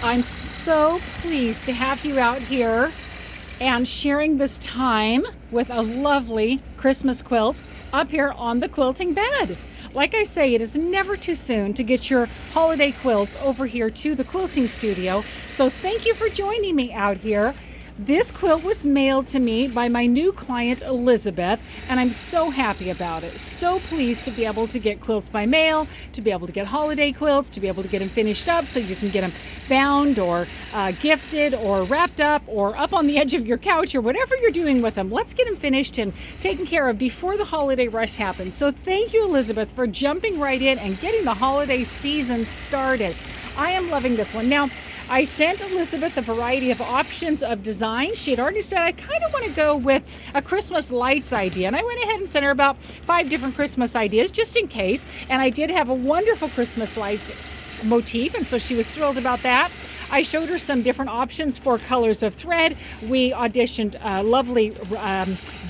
I'm so pleased to have you out here and sharing this time with a lovely Christmas quilt up here on the quilting bed. Like I say, it is never too soon to get your holiday quilts over here to the Quilting Studio. So thank you for joining me out here. This quilt was mailed to me by my new client, Elizabeth, and I'm so happy about it. So pleased to be able to get quilts by mail, to be able to get holiday quilts, to be able to get them finished up so you can get them bound or gifted or wrapped up or up on the edge of your couch or whatever you're doing with them. Let's get them finished and taken care of before the holiday rush happens. So thank you, Elizabeth, for jumping right in and getting the holiday season started. I am loving this one. Now, I sent Elizabeth a variety of options of design. She had already said, I kind of want to go with a Christmas lights idea. And I went ahead and sent her about 5 different Christmas ideas just in case. And I did have a wonderful Christmas lights motif, and so she was thrilled about that. I showed her some different options for colors of thread. We auditioned lovely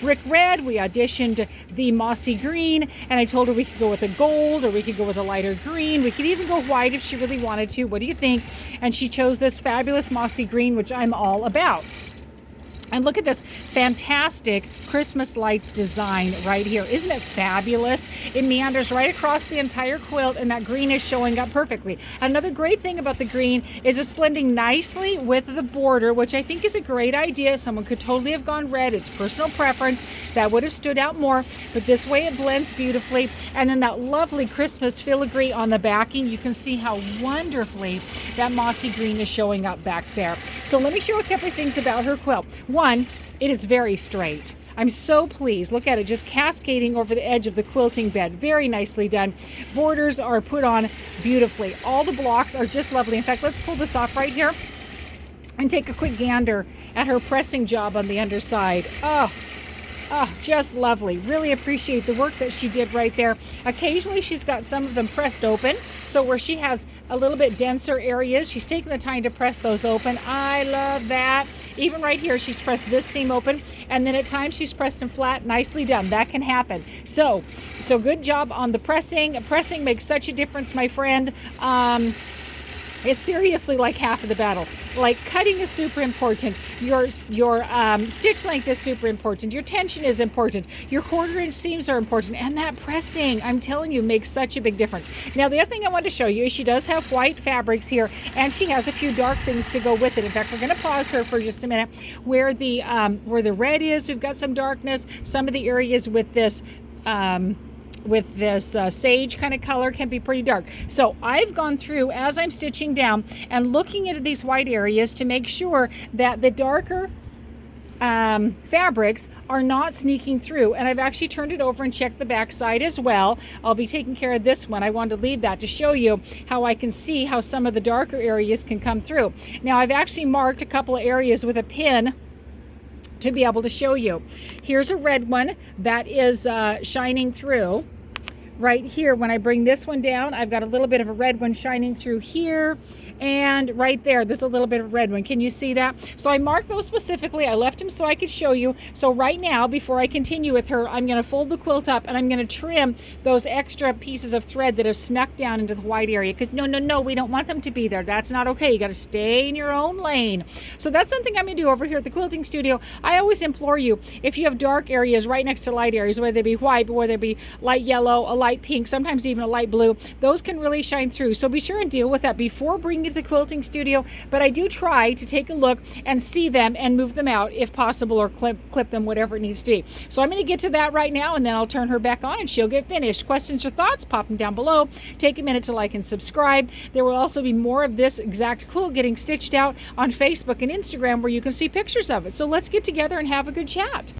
brick red. We auditioned the mossy green, and I told her we could go with a gold or we could go with a lighter green. We could even go white if she really wanted to. What do you think? And she chose this fabulous mossy green, which I'm all about. And look at this fantastic Christmas lights design right here. Isn't it fabulous? It meanders right across the entire quilt, and that green is showing up perfectly. Another great thing about the green is it's blending nicely with the border, which I think is a great idea. Someone could totally have gone red. It's personal preference. That would have stood out more, but this way it blends beautifully. And then that lovely Christmas filigree on the backing. You can see how wonderfully that mossy green is showing up back there. So let me show you a couple of things about her quilt. One, it is very straight. I'm so pleased. Look at it, just cascading over the edge of the quilting bed. Very nicely done. Borders are put on beautifully. All the blocks are just lovely. In fact, let's pull this off right here and take a quick gander at her pressing job on the underside. Oh, just lovely. Really appreciate the work that she did right there. Occasionally she's got some of them pressed open, so where she has a little bit denser areas, she's taking the time to press those open. I love that. Even right here, she's pressed this seam open, and then at times she's pressed them flat. Nicely done. That can happen. So good job on the pressing. Pressing makes such a difference, my friend. It's seriously like half of the battle. Like, cutting is super important. Your stitch length is super important. Your tension is important. Your 1/4 inch seams are important. And that pressing, I'm telling you, makes such a big difference. Now, the other thing I want to show you is she does have white fabrics here, and she has a few dark things to go with it. In fact, we're going to pause her for just a minute. Where the red is, we've got some darkness. Some of the areas with this sage kind of color can be pretty dark. So I've gone through as I'm stitching down and looking into these white areas to make sure that the darker fabrics are not sneaking through, and I've actually turned it over and checked the back side as well. I'll be taking care of this one. I wanted to leave that to show you how I can see how some of the darker areas can come through. Now, I've actually marked a couple of areas with a pin to be able to show you. Here's a red one that is shining through right here. When I bring this one down, I've got a little bit of a red one shining through here, and right there's a little bit of red one. Can you see that? So I marked those specifically. I left them so I could show you. So right now, before I continue with her, I'm going to fold the quilt up and I'm going to trim those extra pieces of thread that have snuck down into the white area, because no, we don't want them to be there. That's not okay. You got to stay in your own lane. So that's something I'm going to do over here at the Quilting Studio. I always implore you, if you have dark areas right next to light areas, whether they be white, whether they be light yellow, a light pink, sometimes even a light blue, those can really shine through. So be sure and deal with that before bringing it to the Quilting Studio. But I do try to take a look and see them and move them out if possible, or clip them, whatever it needs to be. So I'm going to get to that right now, and then I'll turn her back on and she'll get finished. Questions or thoughts, pop them down below. Take a minute to like and subscribe. There will also be more of this exact quilt getting stitched out on Facebook and Instagram, where you can see pictures of it. So let's get together and have a good chat.